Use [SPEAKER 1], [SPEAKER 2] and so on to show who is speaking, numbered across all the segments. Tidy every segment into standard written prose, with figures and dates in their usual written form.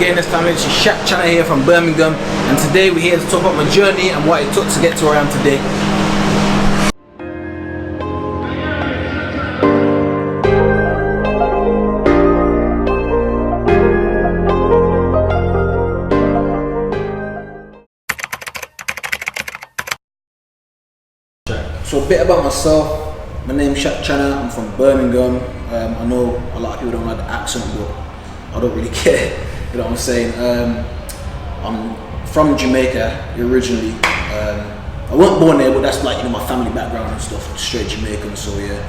[SPEAKER 1] again. This time it's Shaq Channer here from Birmingham, and today we're here to talk about my journey and what it took to get to where I am today. So a bit about myself. My name's Shaq Channer. I'm from Birmingham. I know a lot of people don't like the accent, but I don't really care. You know what I'm saying? I'm from Jamaica originally. I wasn't born there, but that's like, you know, my family background and stuff. Straight Jamaican. So yeah,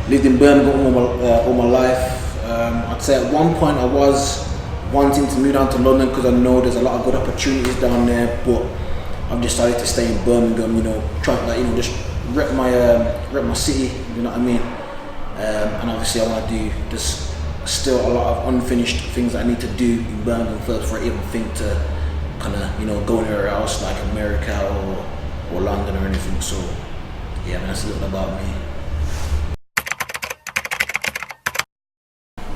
[SPEAKER 1] lived in Birmingham all my life. I'd say at one point I was wanting to move down to London because I know there's a lot of good opportunities down there, but I've decided to stay in Birmingham. You know, trying to just rep my city, you know what I mean? And obviously I want to do, there's still a lot of unfinished things that I need to do in Birmingham first before I even think to kind of, you know, go anywhere else like America or London or anything. So yeah, man, that's a little about me.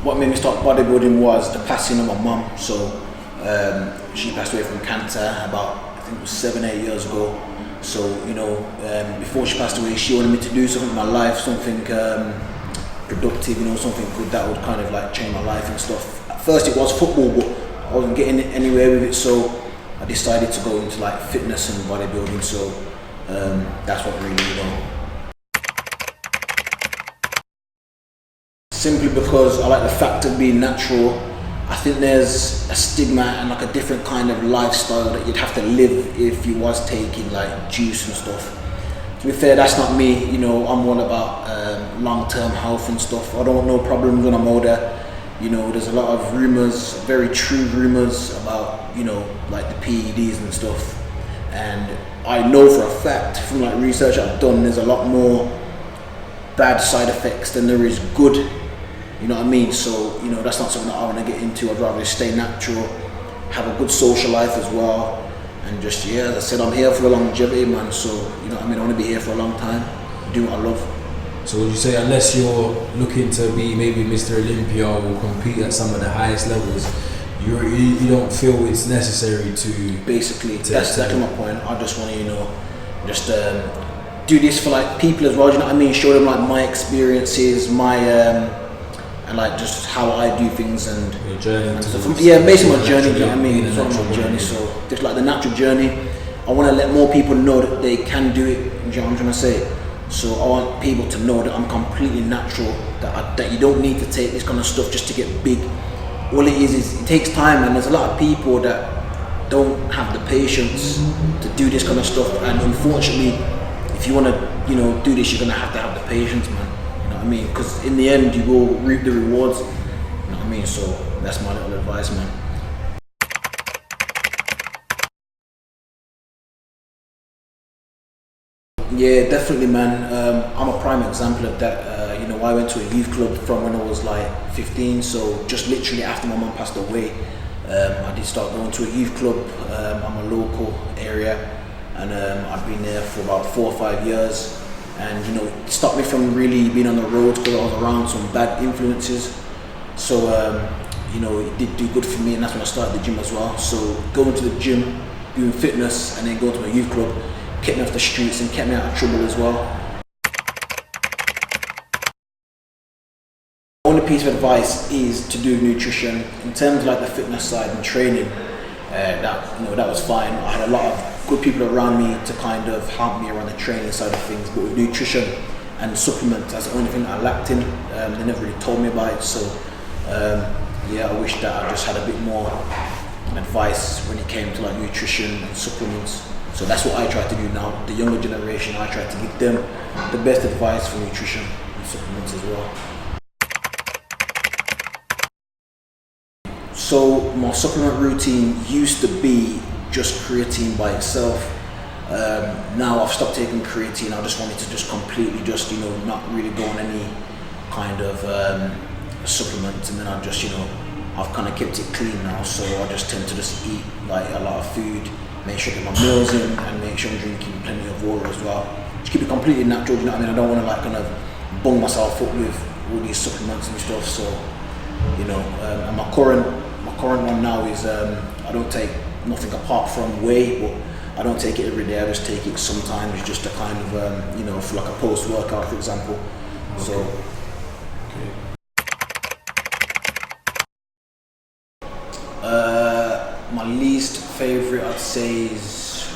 [SPEAKER 1] What made me start bodybuilding was the passing of my mum. So she passed away from cancer about, I think it was 7-8 years ago. So, you know, before she passed away, she wanted me to do something in my life, something productive, you know, something good that would kind of like change my life and stuff. At first it was football, but I wasn't getting anywhere with it, so I decided to go into like fitness and bodybuilding. So that's what really, you know. Simply because I like the fact of being natural. I think there's a stigma and like a different kind of lifestyle that you'd have to live if you was taking like juice and stuff. To be fair, that's not me. You know, I'm all about long-term health and stuff. I don't want no problems when I'm older. You know, there's a lot of rumors, very true rumors about, you know, like the PEDs and stuff. And I know for a fact from like research I've done, there's a lot more bad side effects than there is good. You know what I mean? So, you know, that's not something that I want to get into. I'd rather stay natural, have a good social life as well, and just, yeah, as I said, I'm here for the longevity, man. So, you know what I mean? I want to be here for a long time, do what I love.
[SPEAKER 2] So would you say, unless you're looking to be maybe Mr. Olympia or compete at some of the highest levels, you don't feel it's necessary to...
[SPEAKER 1] Basically, that's exactly my point. I just want to, you know, just do this for like people as well, you know what I mean? Show them like my experiences, my... and like just how I do things and
[SPEAKER 2] your journey.
[SPEAKER 1] And stuff. Yeah, basically my journey, you know what I mean? It's my journey. So just like the natural journey, I want to let more people know that they can do it. You know what I'm trying to say? So I want people to know that I'm completely natural, that you don't need to take this kind of stuff just to get big. All it is it takes time, and there's a lot of people that don't have the patience to do this kind of stuff. And unfortunately, if you want to, you know, do this, you're gonna have to have the patience, man. You know what I mean? Because in the end, you will reap the rewards. You know what I mean? So that's my little advice, man. Yeah, definitely, man. I'm a prime example of that. You know, I went to a youth club from when I was like 15. So just literally after my mum passed away, I did start going to a youth club. I'm a local area, and I've been there for about 4 or 5 years. And, you know, it stopped me from really being on the road because I was around some bad influences. So, you know, it did do good for me, and that's when I started the gym as well. So going to the gym, doing fitness, and then going to a youth club kept me off the streets and kept me out of trouble as well. The only piece of advice is to do nutrition. In terms of like the fitness side and training, that was fine. I had a lot of good people around me to kind of help me around the training side of things, but with nutrition and supplements, that's the only thing that I lacked in. They never really told me about it, so yeah, I wish that I just had a bit more advice when it came to like nutrition and supplements. So that's what I try to do now. The younger generation, I try to give them the best advice for nutrition and supplements as well. So my supplement routine used to be just creatine by itself. Now I've stopped taking creatine. I just wanted to just completely just, you know, not really go on any kind of supplements, and then I just, you know, I've kind of kept it clean now. So I just tend to just eat like a lot of food, make sure I get my meals in, and make sure I'm drinking plenty of water as well. Just keep it completely natural, you know what I mean? I don't want to like kind of bung myself up with all these supplements and stuff. So, you know, and my current current one now is I don't take nothing apart from whey, but I don't take it every day. I just take it sometimes, just to kind of you know, for like a post-workout, for example.
[SPEAKER 2] Okay.
[SPEAKER 1] So. My least favorite, I'd say, is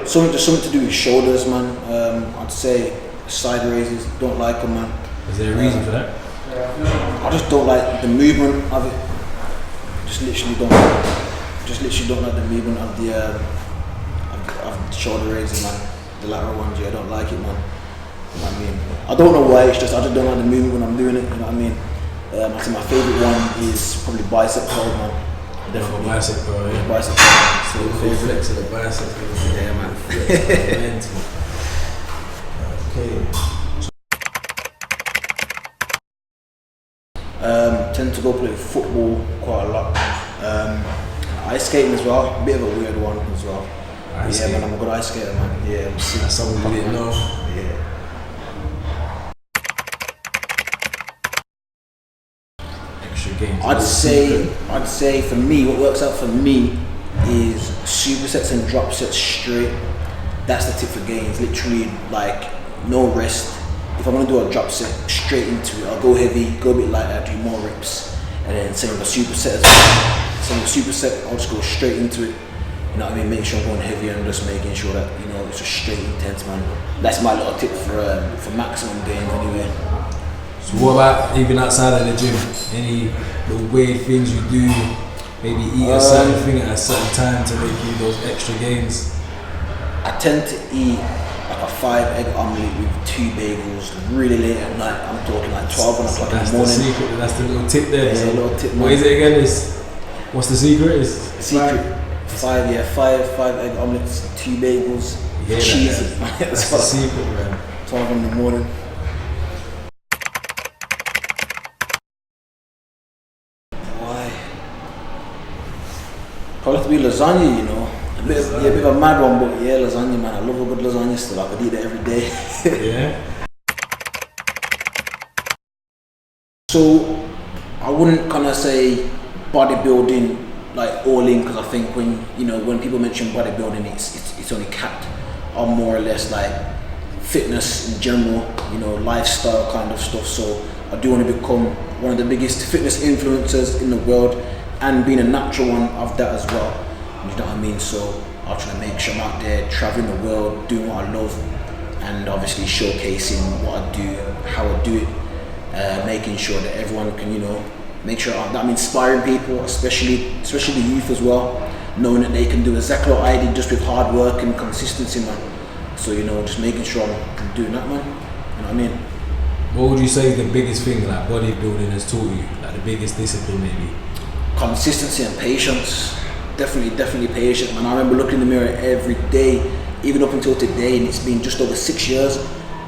[SPEAKER 1] something to do with shoulders, man. I'd say side raises. Don't like them, man.
[SPEAKER 2] Is there a reason for that?
[SPEAKER 1] I just don't like the movement of it. Just literally don't like the movement of the of the shoulder raises, man. The lateral ones, yeah, I don't like it, man. You know what I mean? I don't know why. It's just I just don't like the movement when I'm doing it. You know what I mean? I think my favorite one is probably bicep curl, man.
[SPEAKER 2] Definitely bicep curl, yeah.
[SPEAKER 1] Bicep curl.
[SPEAKER 2] So the flex of the bicep.
[SPEAKER 1] Yeah, man.
[SPEAKER 2] Okay.
[SPEAKER 1] Tend to go play football quite a lot. Ice skating as well. A bit of a weird one as well. Yeah, man, I'm a good ice skater, man. Yeah, I'm sick.
[SPEAKER 2] That's something we didn't know.
[SPEAKER 1] Yeah.
[SPEAKER 2] Games.
[SPEAKER 1] I'd say for me, what works out for me is supersets and drop sets straight. That's the tip for gains. Literally, like, no rest. If I'm gonna do a drop set, straight into it. I'll go heavy, go a bit lighter, do more reps, and then same with a superset as well. Same with superset, I'll just go straight into it. You know what I mean? Make sure I'm going heavy and just making sure that, you know, it's just straight intense, man. That's my little tip for maximum gains anyway.
[SPEAKER 2] So what about even outside of the gym? Any little weird things you do? Maybe eat a certain thing at a certain time to make you those extra gains?
[SPEAKER 1] I tend to eat like a 5-egg omelette with 2 bagels really late at night. I'm talking like 12 o'clock in the morning.
[SPEAKER 2] That's the secret. That's the little tip there.
[SPEAKER 1] Yeah, little tip.
[SPEAKER 2] What is it again? What's the secret?
[SPEAKER 1] Secret. 5-egg omelets, 2 bagels, cheese.
[SPEAKER 2] That's the secret, man.
[SPEAKER 1] 12 in the morning. Probably to be lasagna, you know. A bit of a mad one, but yeah, lasagna, man. I love a good lasagna still. I could eat it every day.
[SPEAKER 2] Yeah.
[SPEAKER 1] So I wouldn't kind of say bodybuilding like all in, because I think when people mention bodybuilding, it's only capped on more or less like fitness in general, you know, lifestyle kind of stuff. So I do want to become one of the biggest fitness influencers in the world, and being a natural one of that as well. You know what I mean? So I'll try to make sure I'm out there traveling the world, doing what I love, and obviously showcasing what I do, how I do it, making sure that everyone can, you know, make sure that I'm inspiring people, especially the youth as well, knowing that they can do exactly what I did, just with hard work and consistency, man. So, you know, just making sure I'm doing that, man. You know what I mean?
[SPEAKER 2] What would you say is the biggest thing like bodybuilding has taught you? Like the biggest discipline, maybe?
[SPEAKER 1] Consistency and patience. Definitely patience, man. I remember looking in the mirror every day, even up until today, and it's been just over 6 years.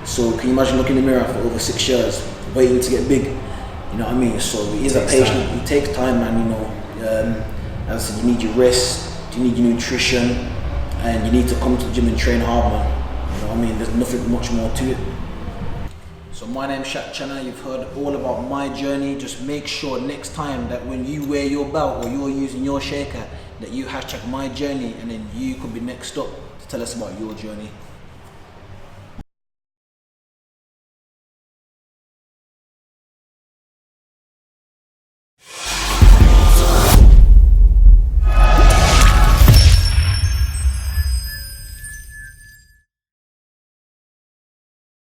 [SPEAKER 1] So can you imagine looking in the mirror for over 6 years, waiting to get big? You know what I mean? So it is a patient. It takes time, man. You know, as I said, you need your rest, you need your nutrition, and you need to come to the gym and train hard, man. You know what I mean? There's nothing much more to it. So my name's Shaq Channer. You've heard all about MyJourney. Just make sure next time that when you wear your belt or you're using your shaker, that you hashtag MyJourney, and then you could be next up to tell us about your journey.